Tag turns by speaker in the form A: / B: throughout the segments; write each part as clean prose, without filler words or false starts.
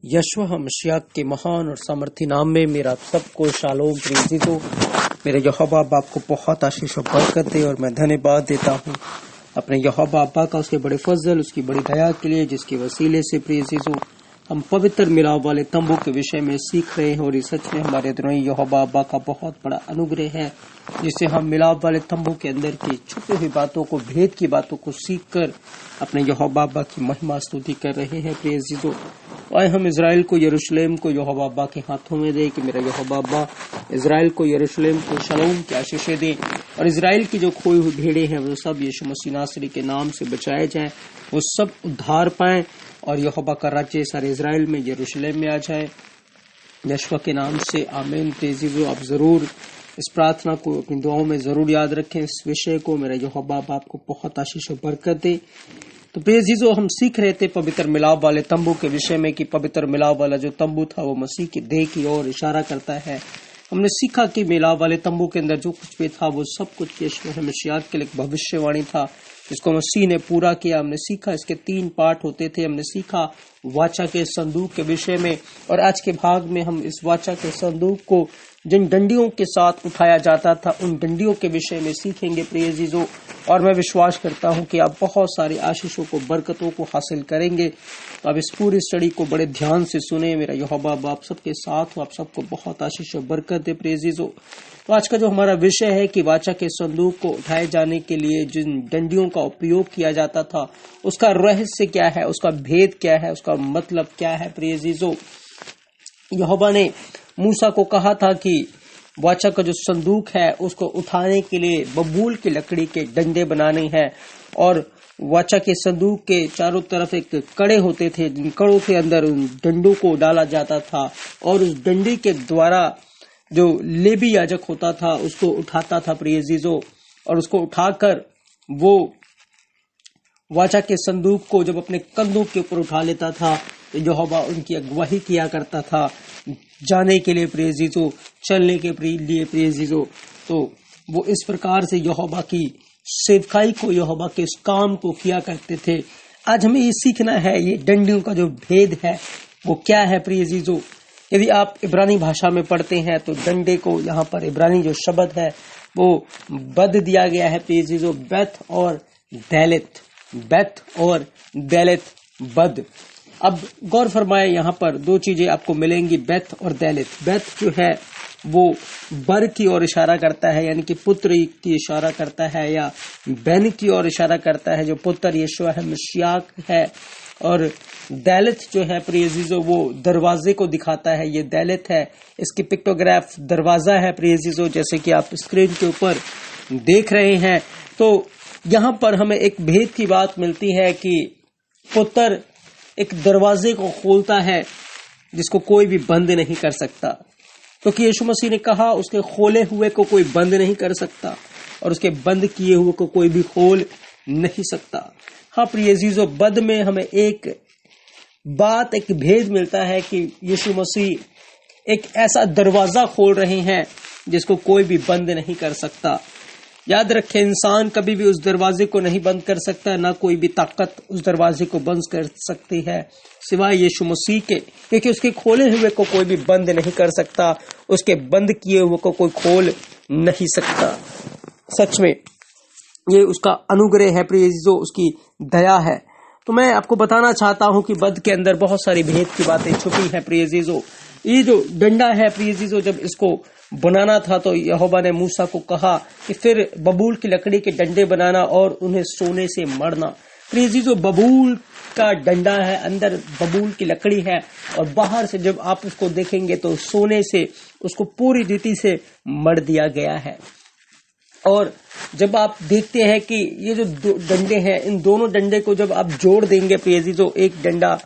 A: यशवा मसीह के महान और सामर्थी नाम में मेरा सबको शालोम प्रीति तो मेरे यहोवा बाप को बहुत आशीष और बरकत दे। और मैं धन्यवाद देता हूँ अपने यहोवा बाबा का, उसके बड़े फजल, उसकी बड़ी दया के लिए, जिसके वसीले से प्रिय हम पवित्र मिलाप वाले तंबू के विषय में सीख रहे हैं। और ये सच में हमारे द्रोही यहोवा बाबा का बहुत बड़ा अनुग्रह है, जिससे हम मिलाप वाले तंबू के अंदर की छुपी हुई बातों को, भेद की बातों को सीखकर अपने यहोवा बाबा की महिमा स्तुति कर रहे हैं। प्रिय जीजो, आए हम इजराइल को, यरूशलेम को यहोवा बाबा के हाथों में दे कि मेरा यहोवा बाबा इजराइल को, यरूशलेम को शलोम की आशीषें दे। और इजराइल की जो खोई हुई भेड़े हैं वो सब यीशु मसीह नासरी के नाम से बचाए जाए, वो सब उद्धार पाएं और यहोवा का राज्य सारे इजराइल में, यरूशलेम में आ जाए। यशवा के नाम से आमीन। प्रिय आप जरूर इस प्रार्थना को अपनी दुआओं में जरूर याद रखें, इस विषय को। मेरा यहोवा बाप को बहुत आशीष और बरकत दे। तो प्रिय जीजो, हम सीख रहे थे पवित्र मिलाप वाले तंबू के विषय में कि पवित्र मिलाप वाला जो तंबू था वो मसीह की देह की ओर इशारा करता है। हमने सीखा कि मिलाप वाले तंबू के अंदर जो कुछ भी था वो सब कुछ यीशु मसीह के लिए भविष्यवाणी था, जिसको मसीह ने पूरा किया। हमने सीखा इसके 3 पार्ट होते थे। हमने सीखा वाचा के संदूक के विषय में, और आज के भाग में हम इस वाचा के संदूक को जिन डंडियों के साथ उठाया जाता था उन डंडियों के विषय में सीखेंगे प्रिय जीजो। और मैं विश्वास करता हूं कि आप बहुत सारी आशीषों को, बरकतों को हासिल करेंगे। तो आप इस पूरी स्टडी को बड़े ध्यान से सुने। मेरा यहोवा बाप सबके साथ हो, आप सबको बहुत आशीष और बरकत दे प्रिय जीजो। तो आज का जो हमारा विषय है कि वाचा के संदूक को उठाए जाने के लिए जिन डंडियों का उपयोग किया जाता था उसका रहस्य क्या है, उसका भेद क्या है, उसका मतलब क्या है। प्रिय जीजो, यहोवा ने मूसा को कहा था कि वाचा का जो संदूक है उसको उठाने के लिए बबूल की लकड़ी के डंडे बनाने हैं, और वाचा के संदूक के चारों तरफ एक कड़े होते थे, जिन कड़ों के अंदर उन डंडों को डाला जाता था, और उस डंडे के द्वारा जो लेवी याजक होता था उसको उठाता था प्रिय जीजो। और उसको उठाकर वो वाचा के संदूक को जब अपने कंधों के ऊपर उठा लेता था तो यहोवा उनकी अगुवाई किया करता था जाने के लिए प्रिय जीजो, चलने के लिए प्रिय जीजो। तो वो इस प्रकार से यहोवा की सेवकाई को, यहोवा के इस काम को किया करते थे। आज हमें ये सीखना है, ये डंडियों का जो भेद है वो क्या है प्रिय जीजो। यदि आप इब्रानी भाषा में पढ़ते हैं तो डंडे को, यहाँ पर इब्रानी जो शब्द है वो बद दिया गया है प्रिय जीजो, बेथ और दैलित, बेथ और दैलित, बद। अब गौर फरमाए, यहाँ पर 2 चीजें आपको मिलेंगी, बेथ और दैलित। बेथ जो है वो बर की ओर इशारा करता है, यानी कि पुत्र की इशारा करता है, या बैन की ओर इशारा करता है, जो पुत्र यीशु है, मसीह है। और दैलित जो है प्रिय जीजो वो दरवाजे को दिखाता है, ये दैलित है। इसकी पिक्टोग्राफ दरवाजा है प्रिय जीजो, जैसे कि आप स्क्रीन के ऊपर देख रहे हैं। तो यहाँ पर हमें एक भेद की बात मिलती है कि पुत्र एक दरवाजे को खोलता है जिसको कोई भी बंद नहीं कर सकता, क्योंकि यीशु मसीह ने कहा उसके खोले हुए को कोई बंद नहीं कर सकता और उसके बंद किए हुए को कोई भी खोल नहीं सकता। हाँ प्रिय जीजो, बद में हमें एक बात, एक भेद मिलता है कि यीशु मसीह एक ऐसा दरवाजा खोल रहे हैं जिसको कोई भी बंद नहीं कर सकता। याद रखें, इंसान कभी भी उस दरवाजे को नहीं बंद कर सकता, ना कोई भी ताकत उस दरवाजे को बंद कर सकती है सिवाय यीशु मसीह के, क्योंकि उसके खोले हुए को कोई भी बंद नहीं कर सकता, उसके बंद किए हुए को कोई खोल नहीं सकता। सच में ये उसका अनुग्रह है प्रिय जीजो, उसकी दया है। तो मैं आपको बताना चाहता हूं कि बद के अंदर बहुत सारी भेद की बातें छुपी हैं प्रिय जीजो। ये जो डंडा है प्रिय जीजो, जब इसको बनाना था तो यहोवा ने मूसा को कहा कि फिर बबूल की लकड़ी के डंडे बनाना और उन्हें सोने से मढ़ना। प्रिय जीजो, बबूल का डंडा है, अंदर बबूल की लकड़ी है, और बाहर से जब आप उसको देखेंगे तो सोने से उसको पूरी रीति से मढ़ दिया गया है। और जब आप देखते हैं कि ये जो डंडे हैं, इन दोनों डंडे को जब आप जोड़ देंगे प्रिय जीजो, एक डंडा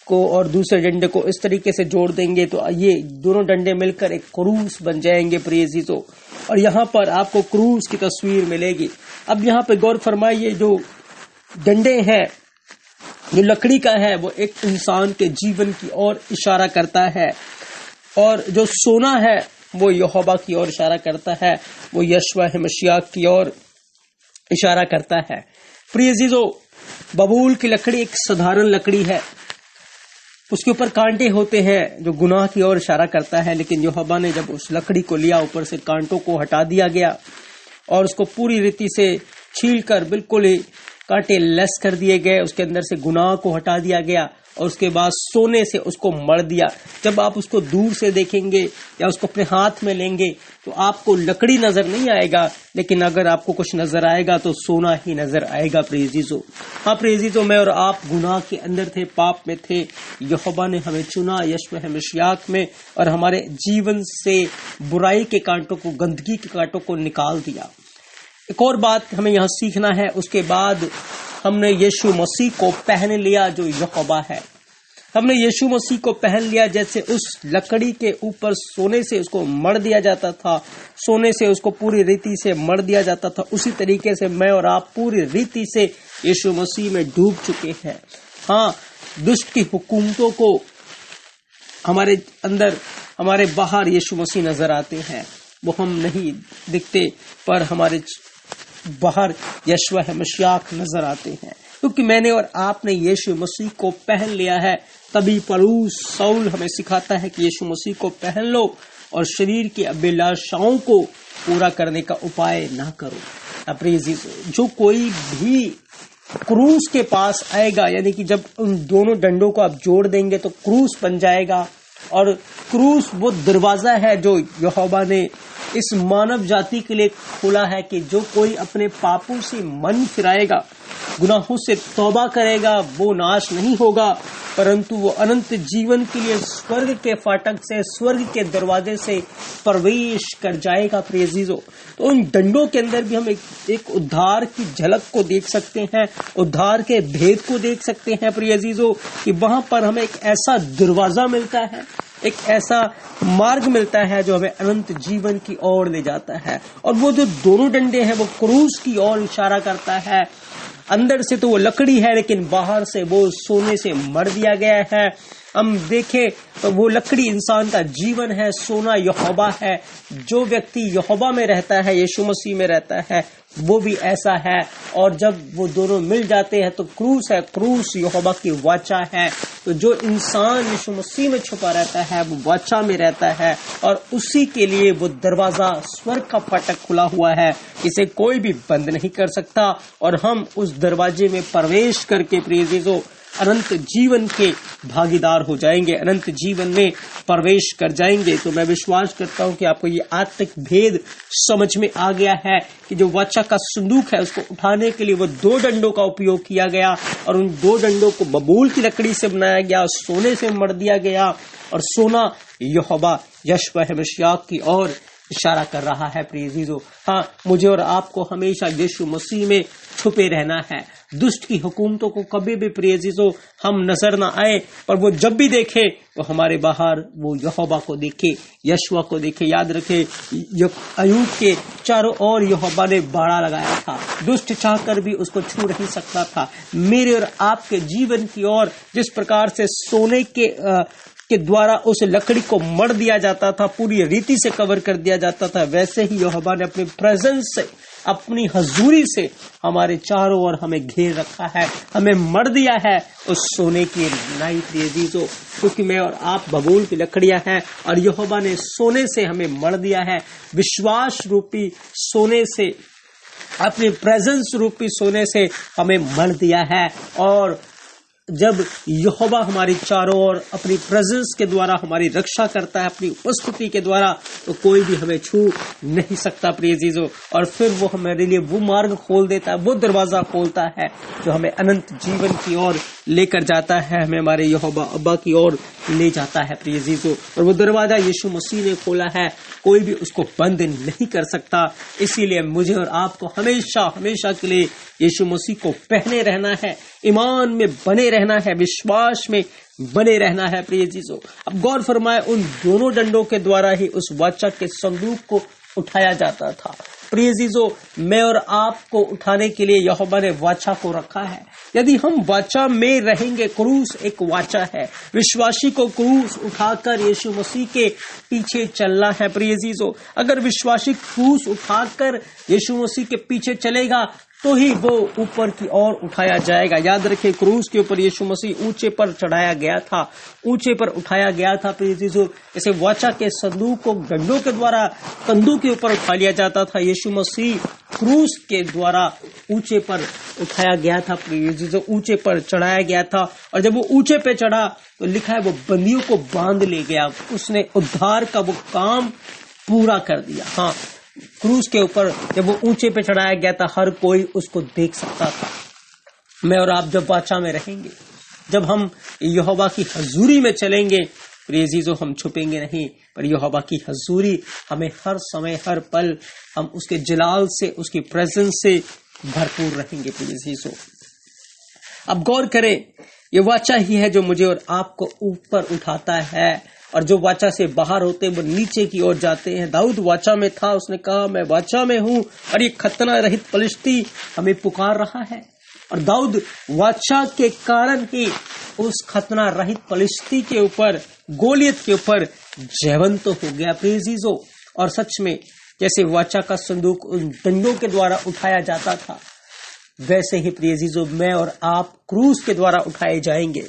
A: को और दूसरे डंडे को इस तरीके से जोड़ देंगे तो ये दोनों डंडे मिलकर एक क्रूस बन जाएंगे प्रिय जीजो। और यहाँ पर आपको क्रूस की तस्वीर मिलेगी। अब यहाँ पे गौर फरमाइए, जो डंडे हैं, जो लकड़ी का है, वो एक इंसान के जीवन की ओर इशारा करता है, और जो सोना है वो यहोवा की ओर इशारा करता है, वो यशवा मसीह की ओर इशारा करता है। प्रिय जीजो, बबूल की लकड़ी एक साधारण लकड़ी है, उसके ऊपर कांटे होते हैं जो गुनाह की ओर इशारा करता है, लेकिन यहोवा ने जब उस लकड़ी को लिया, ऊपर से कांटों को हटा दिया गया और उसको पूरी रीति से छील कर बिल्कुल ही कांटे लेस कर दिए गए, उसके अंदर से गुनाह को हटा दिया गया और उसके बाद सोने से उसको मढ़ दिया। जब आप उसको दूर से देखेंगे या उसको अपने हाथ में लेंगे तो आपको लकड़ी नजर नहीं आएगा, लेकिन अगर आपको कुछ नजर आएगा तो सोना ही नजर आएगा। प्रेजीजो, हाँ प्रेजीजो, मैं और आप गुनाह के अंदर थे, पाप में थे। यहोवा ने हमें चुना यशूआ मसीह में और हमारे जीवन से बुराई के कांटों को, गंदगी के कांटों को निकाल दिया। एक और बात हमें यहाँ सीखना है, उसके बाद हमने यीशु मसीह को पहन लिया जो यहोवा है। हमने यीशु मसीह को पहन लिया, जैसे उस लकड़ी के ऊपर सोने से उसको मढ़ दिया जाता था, सोने से उसको पूरी रीति से मढ़ दिया जाता था, उसी तरीके से मैं और आप पूरी रीति से यीशु मसीह में डूब चुके हैं। हाँ, दुष्ट की हुकूमतों को हमारे अंदर, हमारे बाहर यीशु मसीह नजर आते हैं, वो हम नहीं दिखते, पर हमारे बाहर यशवा मसीह नजर आते हैं, क्योंकि मैंने और आपने यीशु मसीह को पहन लिया है। तभी पौलुस शाऊल हमें सिखाता है कि यीशु मसीह को पहन लो और शरीर की अभिलाषाओं को पूरा करने का उपाय ना करो। प्रेजीजो, जो कोई भी क्रूस के पास आएगा, यानी कि जब उन दोनों डंडों को आप जोड़ देंगे तो क्रूस बन जाएगा, और क्रूस वो दरवाजा है जो यहोवा ने इस मानव जाति के लिए खोला है कि जो कोई अपने पापों से मन फिराएगा, गुनाहों से तौबा करेगा, वो नाश नहीं होगा, परंतु वो अनंत जीवन के लिए स्वर्ग के फाटक से, स्वर्ग के दरवाजे से प्रवेश कर जाएगा। प्रेजीजो, तो उन डंडों के अंदर भी हम एक उद्धार की झलक को देख सकते हैं, उद्धार के भेद को देख सकते हैं। प्रेजीजो, कि वहां पर हमें एक ऐसा दरवाजा मिलता है, एक ऐसा मार्ग मिलता है जो हमें अनंत जीवन की ओर ले जाता है। और वो जो दोनों डंडे हैं वो क्रूस की ओर इशारा करता है। अंदर से तो वो लकड़ी है, लेकिन बाहर से वो सोने से मढ़ दिया गया है। हम देखें तो वो लकड़ी इंसान का जीवन है, सोना यहोवा है। जो व्यक्ति यहोवा में रहता है, यीशु मसीह में रहता है, वो भी ऐसा है। और जब वो दोनों मिल जाते हैं तो क्रूस है, क्रूस यहोवा की वाचा है। तो जो इंसान यीशु मसीह में छुपा रहता है वो वाचा में रहता है, और उसी के लिए वो दरवाजा, स्वर्ग का फाटक खुला हुआ है, इसे कोई भी बंद नहीं कर सकता। और हम उस दरवाजे में प्रवेश करके प्रियजनों अनंत जीवन के भागीदार हो जाएंगे, अनंत जीवन में प्रवेश कर जाएंगे। तो मैं विश्वास करता हूं कि आपको ये आत्मिक भेद समझ में आ गया है कि जो वाचा का संदूक है उसको उठाने के लिए वो दो डंडों का उपयोग किया गया, और उन दो डंडों को बबूल की लकड़ी से बनाया गया, सोने से मढ़ दिया गया, और सोना यहोवा यशवा मसीह की ओर इशारा कर रहा है। प्रियजनों, हाँ, मुझे और आपको हमेशा यीशु मसीह में छुपे रहना है। दुष्ट की हुकूमतों को कभी भी प्रियजनों हम नजर ना आए, पर वो जब भी देखे वो हमारे बाहर वो यहोवा को देखे, यशवा को देखे। याद रखे, अय्यूब के चारों ओर यहोवा ने बाड़ा लगाया था, दुष्ट चाहकर भी उसको छू नहीं सकता था। मेरे और आपके जीवन की ओर जिस प्रकार से सोने के द्वारा उस लकड़ी को मढ़ दिया जाता था, पूरी रीति से कवर कर दिया जाता था, वैसे ही यहोवा ने अपनी प्रेजेंस से, अपनी हजूरी से हमारे चारों ओर हमें घेर रखा है, हमें मढ़ दिया है उस सोने की नाई। प्रियजनों, क्योंकि मैं और आप बबूल की लकड़ियां हैं, और यहोवा ने सोने से हमें मढ़ दिया है, विश्वास रूपी सोने से, अपनी प्रेजेंस रूपी सोने से हमें मढ़ दिया है। और जब यहोवा हमारी चारों ओर अपनी प्रेजेंस के द्वारा हमारी रक्षा करता है, अपनी उपस्थिति के द्वारा, तो कोई भी हमें छू नहीं सकता। प्रियजनों, और फिर वो हमारे लिए वो मार्ग खोल देता है, वो दरवाजा खोलता है जो हमें अनंत जीवन की ओर लेकर जाता है, हमें हमारे यहोवा अब्बा की ओर ले जाता है। प्रियजनों, और वो दरवाजा यीशु मसीह ने खोला है, कोई भी उसको बंद नहीं कर सकता। इसीलिए मुझे और आपको हमेशा हमेशा के लिए यीशु मसीह को पहने रहना है, ईमान में बने रहना है, विश्वास में बने रहना है। प्रियजनों, अब गौर फरमाए, उन दोनों डंडों के द्वारा ही उस वाचा के संदूक को उठाया जाता था। प्रियजनों, मैं और आपको उठाने के लिए यहोवा ने वाचा को रखा है। यदि हम वाचा में रहेंगे, क्रूस एक वाचा है, विश्वासी को क्रूस उठाकर यीशु मसीह के पीछे चलना है। प्रियजनों, अगर विश्वासी क्रूस उठाकर यीशु मसीह के पीछे चलेगा तो ही वो ऊपर की ओर उठाया जाएगा। याद रखिए, क्रूस के ऊपर यीशु मसीह ऊंचे पर चढ़ाया गया था, ऊंचे पर उठाया गया था। जैसे वाचा के संदूक को डंडों के द्वारा कंधों के ऊपर उठा लिया जाता था, यीशु मसीह क्रूस के द्वारा ऊंचे पर उठाया गया था, ऊंचे पर चढ़ाया गया था। और जब वो ऊंचे पे चढ़ा तो लिखा है वो बंदियों को बांध ले गया, उसने उद्धार का वो काम पूरा कर दिया। हाँ, क्रूस के ऊपर जब वो ऊंचे पे चढ़ाया गया था, हर कोई उसको देख सकता था। मैं और आप जब वाचा में रहेंगे, जब हम यहोवा की हजूरी में चलेंगे, प्रिय अजीजों, हम छुपेंगे नहीं, पर यहोवा की हजूरी हमें हर समय हर पल हम उसके जलाल से, उसकी प्रेजेंस से भरपूर रहेंगे। प्रिय अजीजों, अब गौर करें, ये वाचा ही है जो मुझे और आपको ऊपर उठाता है, और जो वाचा से बाहर होते हैं वो नीचे की ओर जाते हैं। दाऊद वाचा में था, उसने कहा मैं वाचा में हूं, और ये खतना रहित पलिश्ती हमें पुकार रहा है। और दाऊद वाचा के कारण ही उस खतना रहित पलिश्ती के ऊपर, गोलियत के ऊपर जयवंत हो गया। प्रिय अजीजों, और सच में जैसे वाचा का संदूक उन डंडों के द्वारा उठाया जाता था, वैसे ही प्रिय अजीजों मैं और आप क्रूस के द्वारा उठाए जाएंगे।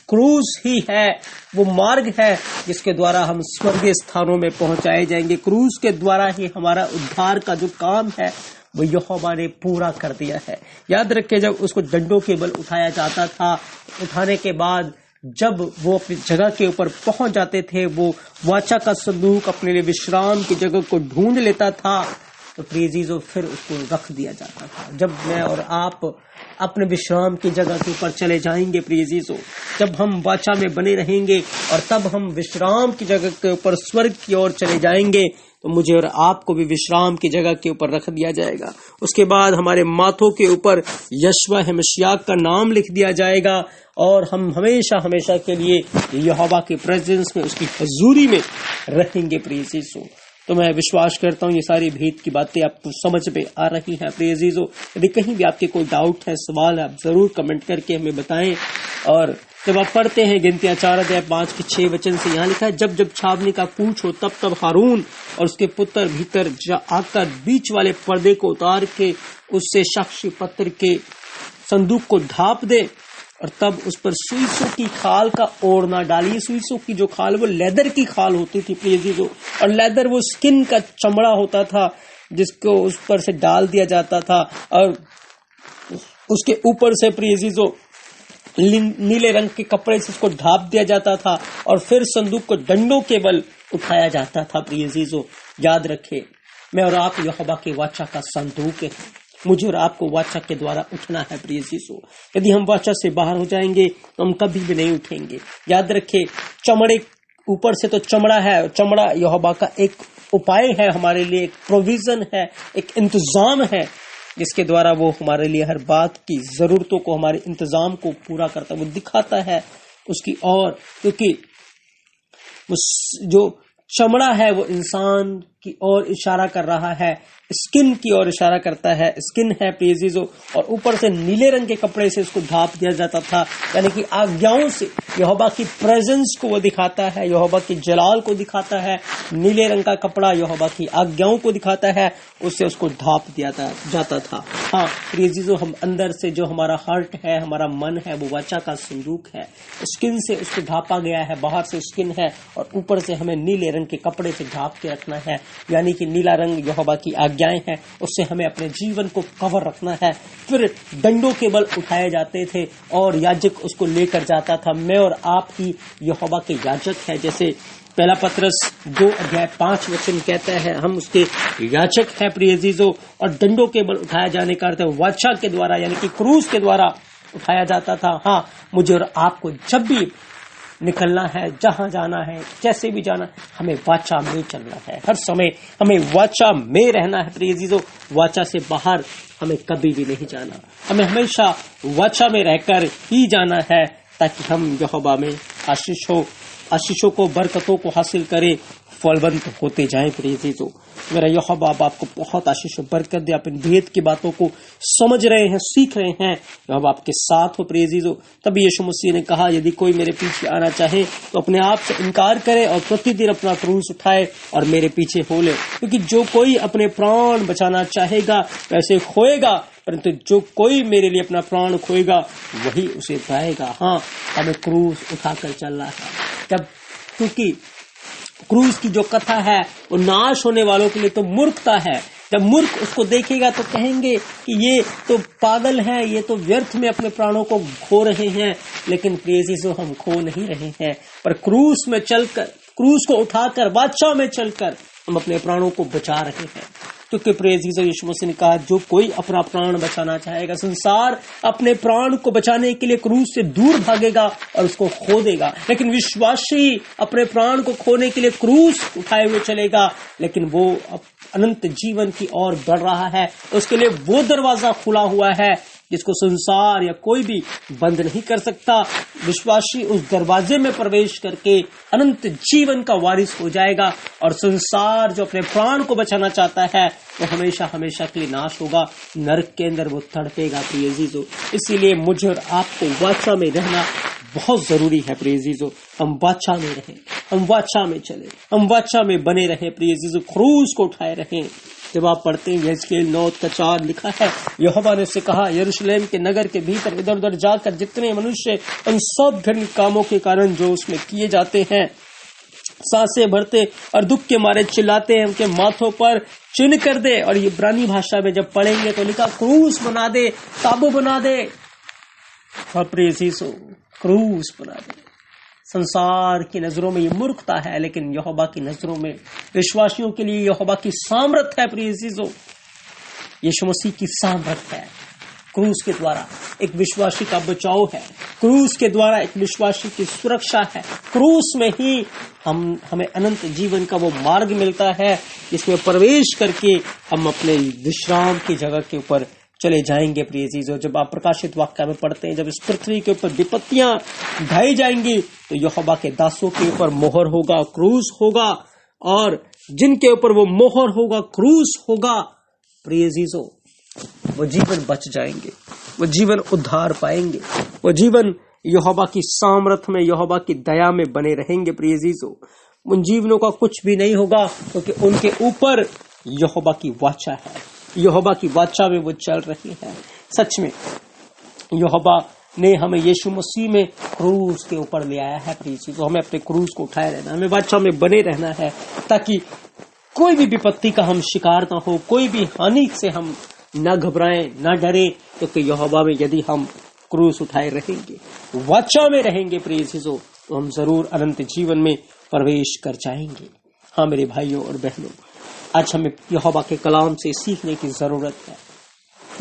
A: क्रूस ही है वो मार्ग है जिसके द्वारा हम स्वर्गीय स्थानों में पहुंचाए जाएंगे। क्रूस के द्वारा ही हमारा उद्धार का जो काम है वो यहोवा ने पूरा कर दिया है। याद रखिए, जब उसको डंडों के बल उठाया जाता था, उठाने के बाद जब वो अपनी जगह के ऊपर पहुंच जाते थे, वो वाचा का संदूक अपने लिए विश्राम की जगह को ढूंढ लेता था, तो प्रिय अजीजों फिर उसको रख दिया जाता था। जब मैं और आप अपने विश्राम की जगह के ऊपर चले जाएंगे, प्रिय अजीजों, जब हम वाचा में बने रहेंगे और तब हम विश्राम की जगह के ऊपर स्वर्ग की ओर चले जाएंगे, तो मुझे और आपको भी विश्राम की जगह के ऊपर रख दिया जाएगा। उसके बाद हमारे माथों के ऊपर यशवा मसीह का नाम लिख दिया जाएगा, और हम हमेशा हमेशा के लिए यहोवा की प्रेजेंस में, उसकी हजूरी में रहेंगे। प्रिय अजीजों, तो मैं विश्वास करता हूँ ये सारी भेद की बातें आपको समझ में आ रही हैं। प्रिय अजीजों, यदि कहीं भी आपके कोई डाउट है, सवाल है, आप जरूर कमेंट करके हमें बताएं। और जब आप पढ़ते हैं गिनतियां 4:5-6 से यहाँ लिखा है, जब जब छावनी का कूच हो तब तब हारून और उसके पुत्र भीतर आकर बीच वाले पर्दे को उतार के उससे साक्षी पत्र के संदूक को ढांप दे, और तब उस पर सुइसों की खाल का ओढ़ना डालिए। सुइसों की जो खाल वो लेदर की खाल होती थी प्रिय अजीजों, और लेदर वो स्किन का चमड़ा होता था जिसको उस पर से डाल दिया जाता था, और उसके ऊपर से प्रिय अजीजों नीले रंग के कपड़े से उसको ढांप दिया जाता था, और फिर संदूक को डंडों के बल उठाया जाता था। प्रिय अजीजों, याद रखे, मैं और आप यहोवा के वाचा का संदूक है। मुझे और आपको वाचा के द्वारा उठना है। प्रिय अजीजों, यदि हम वाचा से बाहर हो जाएंगे तो हम कभी भी नहीं उठेंगे। याद रखे, चमड़े ऊपर से तो चमड़ा है, चमड़ा यहोवा का एक उपाय है हमारे लिए, एक प्रोविजन है, एक इंतजाम है, जिसके द्वारा वो हमारे लिए हर बात की जरूरतों को, हमारे इंतजाम को पूरा करता है। वो दिखाता है उसकी ओर, क्योंकि जो चमड़ा है वो इंसान की ओर इशारा कर रहा है, स्किन की ओर इशारा करता है, स्किन है प्रिय अजीजों, और ऊपर से नीले रंग के कपड़े से उसको ढांप दिया जाता था, यानी कि आज्ञाओं से यहोवा की प्रेजेंस को वो दिखाता है, यहोवा की जलाल को दिखाता है। नीले रंग का कपड़ा यहोवा की आज्ञाओं को दिखाता है, उससे उसको ढांप दिया जाता था। हाँ प्रिय अजीजों, हम अंदर से जो हमारा हार्ट है, हमारा मन है, वो वाचा का संदूक है। स्किन से उसको ढांपा गया है, बाहर से स्किन है, और ऊपर से हमें नीले रंग के कपड़े से ढांप के रखना है, यानी कि नीला रंग यहोवा की आज्ञाएं हैं, उससे हमें अपने जीवन को कवर रखना है। फिर डंडों के बल उठाए जाते थे और याजक उसको लेकर जाता था। मैं और आप ही यहोवा के याजक है, जैसे पहला पत्रस 2:5 कहता है, हम उसके याजक है प्रिय अजीजों। और डंडों के बल उठाया जाने का अर्थ वाचा के द्वारा, यानी कि क्रूस के द्वारा उठाया जाता था। हाँ, मुझे और आपको जब भी निकलना है, जहां जाना है, जैसे भी जाना, हमें वाचा में चलना है। हर समय हमें वाचा में रहना है प्रिय अजीजों। वाचा से बाहर हमें कभी भी नहीं जाना, हमें हमेशा वाचा में रहकर ही जाना है, ताकि हम यहोवा में आशीषों को, बरकतों को हासिल करें, फलवंत होते जाएं प्रिय अजीजों। मेरा यहोवा आपको बहुत आशीष और बरकत दे। आप इन भेद की बातों को समझ रहे हैं, सीख रहे हैं, यहोवा आपके साथ हो प्रिय अजीजों। तभी यीशु मसीह ने कहा, यदि कोई मेरे पीछे आना चाहे तो अपने आप से इनकार करे और प्रतिदिन अपना क्रूस उठाए और मेरे पीछे हो ले। क्योंकि जो कोई अपने प्राण बचाना चाहेगा वैसे खोएगा, परंतु जो कोई मेरे लिए अपना प्राण खोएगा वही उसे पाएगा। हाँ, हमें क्रूस उठाकर चलना है। जब क्योंकि क्रूस की जो कथा है वो नाश होने वालों के लिए तो मूर्खता है। जब मूर्ख उसको देखेगा तो कहेंगे कि ये तो पागल है, ये तो व्यर्थ में अपने प्राणों को खो रहे हैं। लेकिन प्रिय यीशु, हम खो नहीं रहे हैं, पर क्रूस में चलकर, क्रूस को उठाकर, बादशाह में चलकर हम अपने प्राणों को बचा रहे हैं। क्योंकि प्रिय यीशु मसीह ने कहा, जो कोई अपना प्राण बचाना चाहेगा, संसार अपने प्राण को बचाने के लिए क्रूस से दूर भागेगा और उसको खो देगा। लेकिन विश्वासी अपने प्राण को खोने के लिए क्रूस उठाए हुए चलेगा, लेकिन वो अनंत जीवन की ओर बढ़ रहा है। उसके लिए वो दरवाजा खुला हुआ है जिसको संसार या कोई भी बंद नहीं कर सकता। विश्वासी उस दरवाजे में प्रवेश करके अनंत जीवन का वारिस हो जाएगा, और संसार जो अपने प्राण को बचाना चाहता है वो हमेशा हमेशा के लिए नाश होगा, नरक के अंदर वो तड़पेगा। प्रिय जीजो, इसीलिए मुझे और आपको वाचा में रहना बहुत जरूरी है। प्रिय जीजो, हम वाचा में रहें, हम वाचा में चले, हम वाचा में बने रहें। प्रिय जीजो, क्रूस को उठाए रहें। जब आप पढ़ते हैं यहेजकेल 9:4 लिखा है, यहोवा ने उससे कहा, यरूशलेम के नगर के भीतर इधर उधर जाकर जितने मनुष्य उन सब घृणित कामों के कारण जो उसमें किए जाते हैं सांसें भरते और दुख के मारे चिल्लाते हैं, उनके माथों पर चिन्ह कर दे। और ये इब्रानी भाषा में जब पढ़ेंगे तो लिखा, क्रूस बना दे, ताबू बना दे। और प्रिय यीशु, क्रूस बना दे। संसार की नजरों में ये मूर्खता है, लेकिन यहोवा की नजरों में, विश्वासियों के लिए यहोवा की सामर्थ है। प्रिय यीशु, यीशु मसीह की सामर्थ है। क्रूस के द्वारा एक विश्वासी का बचाव है, क्रूस के द्वारा एक विश्वासी की सुरक्षा है। क्रूस में ही हमें अनंत जीवन का वो मार्ग मिलता है जिसमें प्रवेश करके हम अपने विश्राम की जगह के ऊपर चले जाएंगे। प्रिय चीजों, जब आप प्रकाशित वाक्य में पढ़ते हैं, जब इस पृथ्वी के ऊपर विपत्तियां ढाई जाएंगी तो यहोवा के दासों के ऊपर मोहर होगा, क्रूस होगा, और जिनके ऊपर वो मोहर होगा, क्रूस होगा, प्रिय चीजों, वो जीवन बच जाएंगे, वो जीवन उद्धार पाएंगे, वो जीवन यहोवा की सामर्थ में, यहोवा की दया में बने रहेंगे। प्रिय चीजों, उन जीवनों का कुछ भी नहीं होगा, क्योंकि उनके ऊपर यहोवा की वाचा है, यहोवा की वाचा में वो चल रही है। सच में यहोवा ने हमें यीशु मसीह में क्रूस के ऊपर ले आया है। प्रिय चीजों, हमें अपने क्रूस को उठाए रहना, हमें वाचा में बने रहना है, ताकि कोई भी विपत्ति का हम शिकार ना हो, कोई भी हानि से हम न घबराएं, न डरे, क्योंकि यहोवा में यदि हम क्रूस उठाए रहेंगे, वाचा में रहेंगे, प्रिय चीजों, तो हम जरूर अनंत जीवन में प्रवेश कर जाएंगे। हाँ मेरे भाइयों और बहनों, आज हमें यहोवा के कलाम से सीखने की जरूरत है।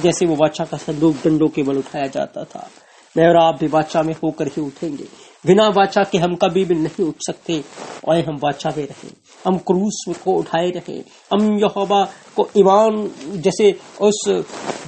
A: जैसे वो वाचा का संदूक डंडों के बल उठाया जाता था, मैं और आप भी वाचा में होकर ही उठेंगे। बिना वाचा के हम कभी भी नहीं उठ सकते। और हम वाचा में रहें, हम क्रूस को उठाए रहें, हम यहोवा को ईमान, जैसे उस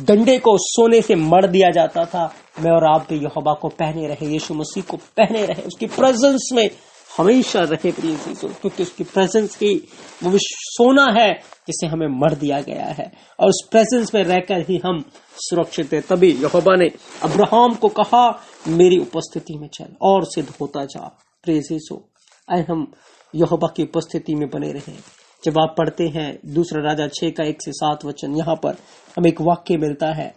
A: डंडे को सोने से मढ़ दिया जाता था, मैं और आप भी यहोवा को पहने रहे, यीशु मसीह को पहने रहे, उसकी प्रेजेंस में हमेशा रहे। प्रिय चीजों, क्योंकि उसकी प्रेजेंस ही वो सोना है जिसे हमें मर दिया गया है, और उस प्रेजेंस में रहकर ही हम सुरक्षित है। तभी यहोवा ने अब्राहम को कहा, मेरी उपस्थिति में चल और सिद्ध होता जा। प्रिय चीजों, आए हम यहोवा की उपस्थिति में बने रहें। जब आप पढ़ते हैं 2 राजा 6:1-7 वचन, यहाँ पर हमें एक वाक्य मिलता है।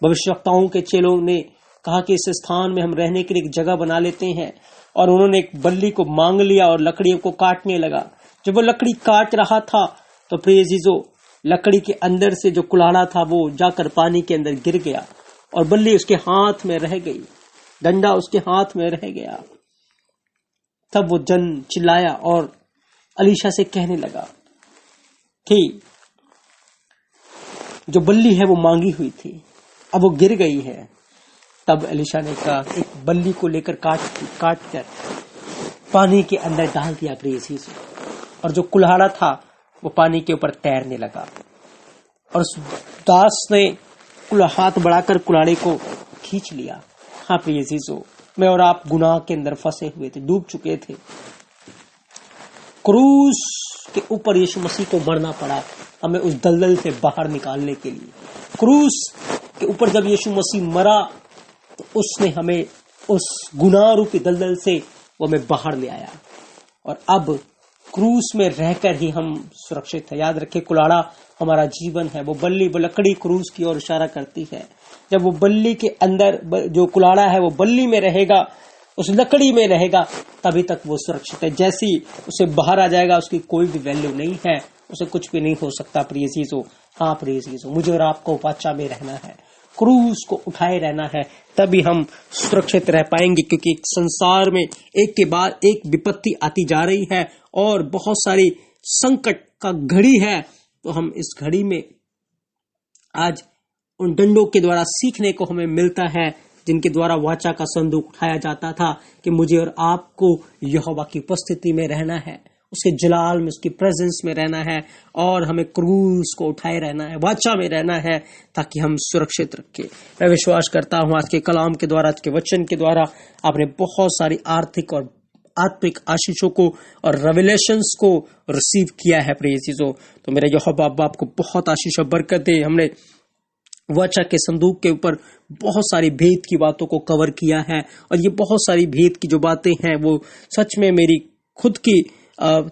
A: भविष्यवक्ताओं के चेलों ने कहा कि इस स्थान में हम रहने के लिए एक जगह बना लेते हैं, और उन्होंने एक बल्ली को मांग लिया और लकड़ियों को काटने लगा। जब वो लकड़ी काट रहा था तो प्रिय जीजो, लकड़ी के अंदर से जो कुल्हाड़ा था वो जाकर पानी के अंदर गिर गया, और बल्ली उसके हाथ में रह गई, डंडा उसके हाथ में रह गया। तब वो जन चिल्लाया और अलीशा से कहने लगा कि जो बल्ली है वो मांगी हुई थी, अब वो गिर गई है। तब एलीशा ने कहा, एक बल्ली को लेकर काट कर पानी के अंदर डाल दिया प्रिय चीजों, और जो कुल्हाड़ा था वो पानी के ऊपर तैरने लगा, और उस दास ने हाथ बढ़ाकर कुल्हाड़े को खींच लिया। हाँ प्रिय चीजों, मैं और आप गुनाह के अंदर फंसे हुए थे, डूब चुके थे। क्रूस के ऊपर यीशु मसीह को मरना पड़ा हमें उस दलदल से बाहर निकालने के लिए। क्रूस के ऊपर जब यीशु मसीह मरा तो उसने हमें उस गुनाह रूपी दलदल से वो हमें बाहर ले आया, और अब क्रूस में रहकर ही हम सुरक्षित है। याद रखिए, कुलाड़ा हमारा जीवन है, वो बल्ली, वो लकड़ी क्रूस की ओर इशारा करती है। जब वो बल्ली के अंदर, जो कुलाड़ा है वो बल्ली में रहेगा, उस लकड़ी में रहेगा, तभी तक वो सुरक्षित है। जैसी उसे बाहर आ जाएगा, उसकी कोई भी वैल्यू नहीं है, उसे कुछ भी नहीं हो सकता। प्रिय चीजों, हाँ प्रिय चीजों, मुझे और आपको वाचा में रहना है, क्रूस को उठाए रहना है, तभी हम सुरक्षित रह पाएंगे। क्योंकि संसार में एक के बाद एक विपत्ति आती जा रही है और बहुत सारी संकट का घड़ी है। तो हम इस घड़ी में आज उन डंडों के द्वारा सीखने को हमें मिलता है, जिनके द्वारा वाचा का संदूक उठाया जाता था, कि मुझे और आपको यहोवा की उपस्थिति में रहना है, उसके जलाल में, उसकी प्रेजेंस में रहना है, और हमें क्रूस को उठाए रहना है, वाचा में रहना है, ताकि हम सुरक्षित रखें। मैं विश्वास करता हूं आज के कलाम के द्वारा, आज के वचन के द्वारा आपने बहुत सारी आर्थिक और आत्मिक आशीषों को और रेवलेशंस को रिसीव किया है। प्रिय चीजों, तो मेरे यहोवा आपको बहुत आशीष और बरकत दे। हमने वाचा के संदूक के ऊपर बहुत सारी भेद की बातों को कवर किया है, और ये बहुत सारी भेद की जो बातें हैं वो सच में मेरी खुद की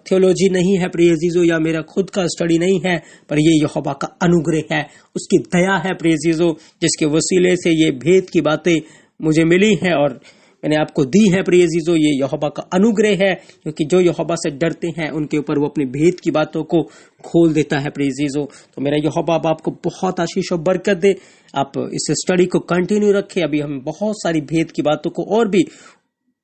A: थियोलॉजी नहीं है प्रिय चीजों, या मेरा खुद का स्टडी नहीं है, पर ये यहोवा का अनुग्रह है, उसकी दया है प्रिय चीजों, जिसके वसीले से ये भेद की बातें मुझे मिली हैं और मैंने आपको दी है। प्रिय चीजों, ये यहोवा का अनुग्रह है, क्योंकि जो यहोवा से डरते हैं उनके ऊपर वो अपने भेद की बातों को खोल देता है। प्रिय चीजों, तो मेरा यहोवा आपको बहुत आशीष और बरकत दे। आप इस स्टडी को कंटिन्यू रखें। अभी हम बहुत सारी भेद की बातों को और भी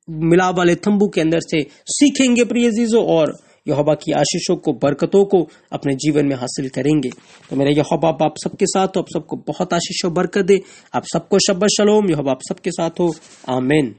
A: मिलाप वाले तंबू के अंदर से सीखेंगे प्रिय चीजों, और यहोवा की आशीषों को, बरकतों को अपने जीवन में हासिल करेंगे। तो मेरा यहोवा आप सबके साथ हो, आप सबको बहुत आशीष और बरकत दे। आप सबको शब्बत शलोम। यहोवा आप सबके साथ हो। आमीन।